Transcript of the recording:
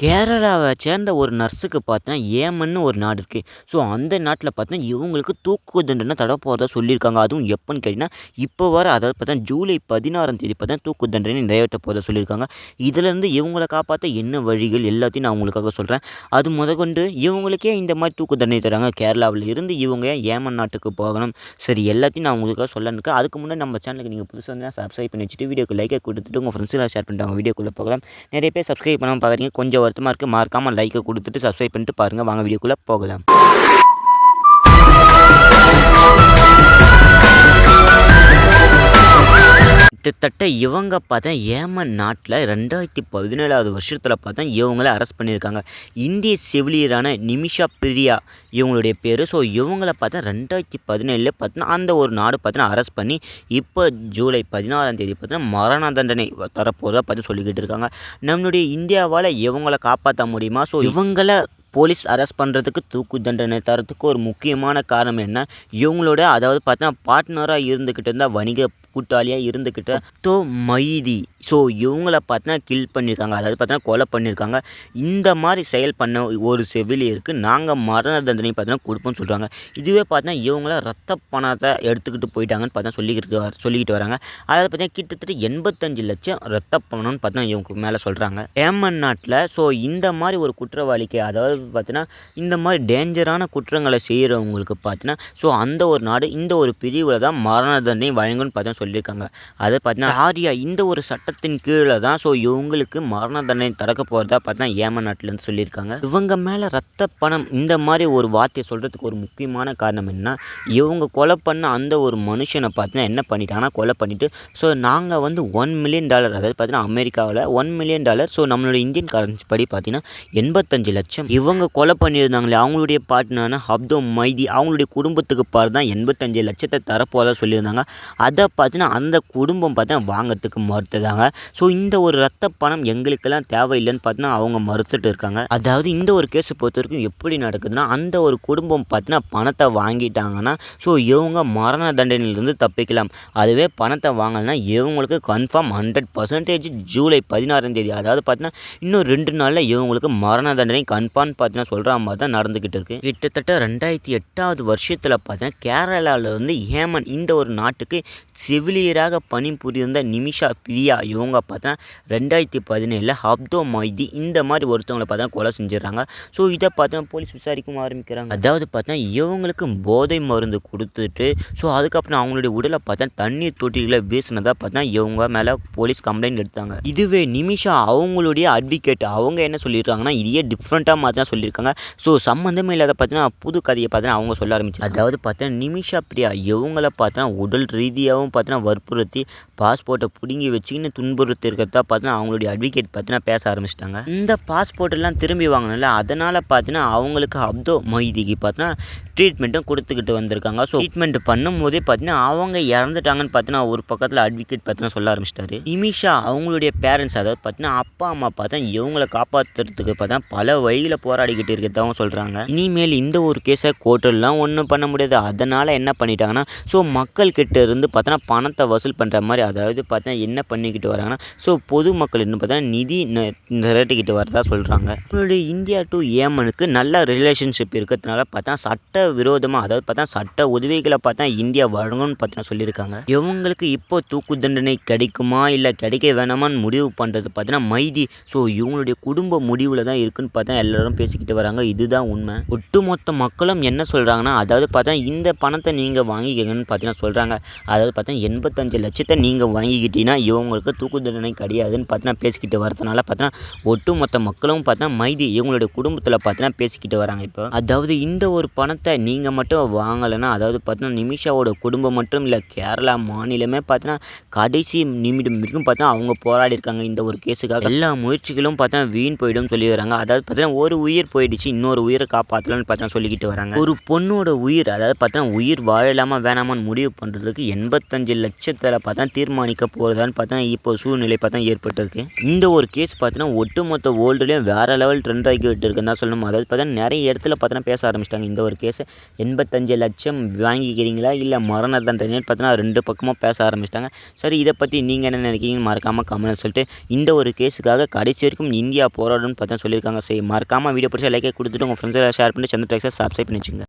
கேரளாவை சேர்ந்த ஒரு நர்ஸுக்கு பார்த்தீங்கன்னா, ஏமன்னு ஒரு நாடு இருக்கு. ஸோ அந்த நாட்டில பார்த்தீங்கன்னா, இவங்களுக்கு தூக்கு தண்டனை தரப்போறதா சொல்லியிருக்காங்க. அதுவும் எப்பன்னு கேட்டீங்கன்னா, இப்போ வர அதாவது பார்த்தீங்கன்னா, ஜூலை 16ஆம் தேதி பார்த்தீங்கன்னா, தூக்கு தண்டனை நிறைவேற்ற போறதா சொல்லியிருக்காங்க. இதுலேருந்து இவங்கள காப்பாத்த என்ன வழிகள் எல்லாத்தையும் நான் உங்களுக்காக சொல்றேன். அது முதற்கொண்டு இவங்களுக்கே இந்த மாரி தூக்கு தண்டனை தராங்க. கேரளாவுல இருந்து இவங்க ஏன் ஏமன் நாட்டுக்கு போகணும். சரி எல்லாத்தையும் நான் உங்களுக்காக சொல்லலான்னு இருக்கேன். அதுக்கு முன்னாடி நம்ம சேனலுக்கு நீங்க புதுசா வந்தா சப்ஸ்கிரைப் பண்ணி வச்சுட்டு, வீடியோக்கு லைக்க குடுத்துட்டு, உங்க ஃப்ரெண்ட்ஸ்லாம் ஷேர் பண்ணிட்டு வாங்க வீடியோக்குள்ள போகலாம். நிறைய பேர் சப்ஸ்கிரைப் பண்ணாம பார்க்குறீங்க. கொஞ்சம் வருத்தமா இருக்கு. மறக்காம லைக்க குடுத்துட்டு சப்ஸ்கிரைப் பண்ணிட்டு பாருங்க. வாங்க வீடியோக்குள்ள போகலாம். கிட்டத்தட்ட இவங்க பார்த்தா ஏமன் நாட்டில 2017வது வருஷத்தில பார்த்தா இவங்கள அரெஸ்ட் பண்ணியிருக்காங்க. இந்திய செவிலியரான நிமிஷா பிரியா இவங்களுடைய பேரு. ஸோ இவங்கள பார்த்தா 2017ல பார்த்தீங்கன்னா அந்த ஒரு நாடு பார்த்தீங்கன்னா அரெஸ்ட் பண்ணி இப்போ ஜூலை 16ஆம் தேதி பார்த்தீங்கன்னா மரண தண்டனை தரப்போறதா பார்த்து சொல்லிக்கிட்டு இருக்காங்க. நம்மளுடைய இந்தியாவால இவங்கள காப்பாற்ற முடியுமா? ஸோ இவங்கள போலீஸ் அரெஸ்ட் பண்ணுறதுக்கு தூக்கு தண்டனை தரத்துக்கு ஒரு முக்கியமான காரணம் என்ன? இவங்களோட அதாவது பார்த்தீங்கன்னா பார்ட்னரா இருந்துக்கிட்டு இருந்தா வணிக கூட்டாளியாக இருந்துக்கிட்ட தோ மைதி. ஸோ இவங்கள பார்த்தீங்கன்னா கில் பண்ணியிருக்காங்க. அதாவது பார்த்தீங்கன்னா கொலை பண்ணியிருக்காங்க. இந்த மாதிரி செயல் பண்ண ஒரு செவிலியருக்கு நாங்கள் மரண தண்டனை பார்த்தீங்கன்னா கொடுப்போம்னு சொல்கிறாங்க. இதுவே பார்த்தீங்கன்னா இவங்கள ரத்த பணத்தை எடுத்துக்கிட்டு போயிட்டாங்கன்னு பார்த்தீங்கன்னா சொல்லிக்கிட்டு வராங்க. அதாவது பார்த்தீங்கன்னா கிட்டத்தட்ட 85 லட்சம் ரத்த பணம்னு பார்த்தீங்கன்னா இவங்க மேலே சொல்கிறாங்க. ஏமன் நாட்டில் ஸோ இந்த மாதிரி ஒரு குற்றவாளிக்கு அதாவது பார்த்தீங்கன்னா இந்த மாதிரி டேஞ்சரான குற்றங்களை செய்கிறவங்களுக்கு பார்த்தீங்கன்னா ஸோ அந்த ஒரு நாடு இந்த ஒரு பிரிவில் தான் மரண தண்டனை வழங்கும்னு பார்த்தீங்கன்னா சொல்லியிருக்காங்க. அதை பார்த்தீங்கன்னா ஆரியா இந்த ஒரு சட்டத்தின் கீழே தான் ஸோ இவங்களுக்கு மரண தண்டனை தரக்க போகிறதா பார்த்தீங்கன்னா ஏமன் நாட்டிலேருந்து சொல்லியிருக்காங்க. இவங்க மேலே ரத்த பணம் இந்த மாதிரி ஒரு வார்த்தையை சொல்கிறதுக்கு ஒரு முக்கியமான காரணம் என்ன, இவங்க கொலை பண்ண அந்த ஒரு மனுஷனை பார்த்தீங்கன்னா என்ன பண்ணிட்டாங்கன்னா கொலை பண்ணிவிட்டு ஸோ நாங்கள் வந்து $1 மில்லியன் அதாவது பார்த்தீங்கன்னா அமெரிக்காவில் $1 மில்லியன் ஸோ நம்மளோட இந்தியன் கரன்சி படி பார்த்தீங்கன்னா 85 லட்சம் இவங்க கொலை பண்ணியிருந்தாங்களே அவங்களுடைய பார்ட்னரான அப்தோ மைதி அவங்களுடைய குடும்பத்துக்கு பாரு தான் 85 லட்சத்தை தரப்போகிறதா சொல்லியிருந்தாங்க. அதை பார்த்தீங்கன்னா அந்த குடும்பம் பார்த்தீங்கன்னா வாங்கிறதுக்கு மறுத்துதாங்க. ஸோ இந்த ஒரு ரத்த பணம் எங்களுக்கெல்லாம் தேவையில்லைன்னு பார்த்தீங்கன்னா அவங்க மறுத்துட்டு இருக்காங்க. அதாவது இந்த ஒரு கேஸை பொறுத்த வரைக்கும் எப்படி நடக்குதுன்னா அந்த ஒரு குடும்பம் பார்த்தீங்கன்னா பணத்தை வாங்கிட்டாங்கன்னா ஸோ இவங்க மரண தண்டனையிலிருந்து தப்பிக்கலாம். அதுவே பணத்தை வாங்கலைன்னா இவங்களுக்கு கன்ஃபார்ம் 100% ஜூலை 16ஆம் தேதி அதாவது பார்த்தீங்கன்னா இன்னும் 2 நாளில் இவங்களுக்கு மரண தண்டனை கன்ஃபார்ம் பார்த்தீங்கன்னா சொல்கிற மாதிரி தான் நடந்துக்கிட்டு இருக்கு. கிட்டத்தட்ட 2008வது வருஷத்தில் பார்த்தீங்கன்னா கேரளாவில் வந்து ஏமன் இந்த ஒரு நாட்டுக்கு செவிலியராக பணிபுரிந்த நிமிஷா பிரியா இவங்க பார்த்தா 2017 அப்தோ மைதி இந்த மாதிரி ஒருத்தவங்களை பார்த்தா கொலை செஞ்சிடறாங்க. ஸோ இதை பார்த்தா போலீஸ் விசாரிக்கவும் ஆரம்பிக்கிறாங்க. அதாவது பார்த்தா இவங்களுக்கு போதை மருந்து கொடுத்துட்டு ஸோ அதுக்கப்புறம் அவங்களுடைய உடலை பார்த்தா தண்ணீர் தொட்டிகளை வீசினதாக பார்த்தா இவங்க மேலே போலீஸ் கம்ப்ளைண்ட் எடுத்தாங்க. இதுவே நிமிஷா அவங்களுடைய அட்வொகேட் அவங்க என்ன சொல்லியிருக்காங்கன்னா இதையே டிஃப்ரெண்ட்டாக மாதிரி தான் சொல்லியிருக்காங்க. ஸோ சம்மந்தமே இல்லாத பார்த்தீங்கன்னா புது கதையை பார்த்தீங்கன்னா அவங்க சொல்ல ஆரம்பிச்சு. அதாவது பார்த்தா நிமிஷா பிரியா இவங்கள பார்த்தா உடல் ரீதியாகவும் பார்த்தீங்கன்னா வற்புறுத்தி பாஸ்போர்ட்டை பிடுங்கி வச்சுக்கின்னு துன்புறுத்தி இருக்கிறதா பார்த்தீங்கன்னா அவங்களுடைய அட்வொகேட் பார்த்தீங்கன்னா பேச ஆரம்பிச்சிட்டாங்க. இந்த பாஸ்போர்ட்டெல்லாம் திரும்பி வாங்கினால அதனால் பார்த்தீங்கன்னா அவங்களுக்கு அப்தோ மைதிக்கு பார்த்தீங்கன்னா ட்ரீட்மெண்ட்டும் கொடுத்துக்கிட்டு வந்திருக்காங்க. ஸோ ட்ரீட்மெண்ட் பண்ணும் போதே பார்த்தீங்கன்னா அவங்க இறந்துட்டாங்கன்னு பார்த்தீங்கன்னா ஒரு பக்கத்தில் அட்வொகேட் பார்த்தீங்கன்னா சொல்ல ஆரம்பிச்சிட்டாரு. நிமிஷா அவங்களுடைய பேரண்ட்ஸ் அதாவது பார்த்தீங்கன்னா அப்பா அம்மா பார்த்தா இவங்களை காப்பாற்றுறதுக்கு பார்த்தா பல வழியில் போராடிக்கிட்டு இருக்கிறதாகவும் சொல்கிறாங்க. இனிமேல் இந்த ஒரு கேஸை கோர்ட்டெல்லாம் ஒன்றும் பண்ண முடியாது. அதனால் என்ன பண்ணிட்டாங்கன்னா ஸோ மக்கள்கிட்ட இருந்து பார்த்தோன்னா பணத்தை வசூல் பண்ணுற மாதிரி அதாவது பார்த்தா என்ன பண்ணிக்கிட்டு வராங்கன்னா ஸோ பொதுமக்கள் இன்னும் பார்த்தா நிதி திரட்டிக்கிட்டு வரதா சொல்கிறாங்க. நம்மளுடைய இந்தியா டு ஏமனுக்கு நல்ல ரிலேஷன்ஷிப் இருக்கிறதுனால பார்த்தா சட்ட விரோதமாக அதாவது பார்த்தா சட்ட உதவிகளை பார்த்தா இந்தியா வழங்கும்னு பார்த்தீங்கன்னா சொல்லியிருக்காங்க. இவங்களுக்கு இப்போ தூக்கு தண்டனை கிடைக்குமா இல்லை கிடைக்க வேணாமான்னு முடிவு பண்ணுறது பார்த்தீங்கன்னா மைதி. ஸோ இவங்களுடைய குடும்ப முடிவில் தான் இருக்குன்னு பார்த்தா எல்லாரும் பேசிக்கிட்டு வராங்க. இதுதான் உண்மை. ஒட்டுமொத்த மக்களும் என்ன சொல்கிறாங்கன்னா அதாவது பார்த்தா இந்த பணத்தை நீங்கள் வாங்கிக்கங்கன்னு பார்த்தீங்கன்னா சொல்கிறாங்க. அதாவது பார்த்தா 85 லட்சத்தை நீங்கள் வாங்கிக்கிட்டீங்கன்னா இவங்களுக்கு தூக்கு தண்டனை கிடையாதுன்னு பார்த்தீங்கன்னா பேசிக்கிட்டு வரதுனால பார்த்தீங்கன்னா ஒட்டுமொத்த மக்களும் பார்த்தா மைதி இவங்களுடைய குடும்பத்தில் பார்த்தீங்கன்னா பேசிக்கிட்டு வராங்க. இப்போ அதாவது இந்த ஒரு பணத்தை நீங்கள் மட்டும் வாங்கலைன்னா அதாவது பார்த்தீங்கன்னா நிமிஷாவோட குடும்பம் மட்டும் இல்லை கேரளா மாநிலமே பார்த்தீங்கன்னா கடைசி நிமிடம் வரைக்கும் பார்த்தா அவங்க போராடி இருக்காங்க இந்த ஒரு கேஸுக்காக. எல்லா முயற்சிகளும் பார்த்தா வீண் போயிடும் சொல்லி வராங்க. அதாவது பார்த்தீங்கன்னா ஒரு உயிர் போயிடுச்சு இன்னொரு உயிரை காப்பாற்றலாம்னு பார்த்தா சொல்லிக்கிட்டு வராங்க. ஒரு பொண்ணோட உயிர் அதாவது பார்த்தீங்கன்னா உயிர் வாழலாமா வேணாமான்னு முடிவு பண்ணுறதுக்கு 85 லட்சத்தில் பார்த்தா தீர்மானிக்க போகிறதான்னு பார்த்தா இப்போ சூழ்நிலை பார்த்தா ஏற்பட்டிருக்கு. இந்த ஒரு கேஸ் பார்த்தீங்கன்னா ஒட்டுமொத்த வேர்ல்டுலேயும் வேறு லெவல் ட்ரெண்ட் ஆகிட்டு இருக்குன்னு தான் சொல்லணும். அதாவது பார்த்தா நிறைய இடத்துல பார்த்தோன்னா பேச ஆரம்பிச்சிட்டாங்க. இந்த ஒரு கேஸை 85 லட்சம் வாங்கிக்கிறீங்களா இல்லை மரண தண்டனை பார்த்தீங்கன்னா 2 பக்கமும் பேச ஆரம்பிச்சிட்டாங்க. சரி, இதை பற்றி நீங்கள் என்ன நினைக்கிறீங்கன்னு மறக்காமல் கமெண்ட் சொல்லிட்டு இந்த ஒரு கேஸுக்காக கடைசி வரைக்கும் இந்தியா போராடும்னு பார்த்தா சொல்லியிருக்காங்க. சரி, மறக்காமல் வீடியோ பிடிச்சா லைக்கை கொடுத்துட்டு உங்கள் ஃப்ரெண்ட்ஸை ஷேர் பண்ணி சந்திர டாக்ஸை சப்ஸ்கிரைப் பண்ணி வச்சுங்க.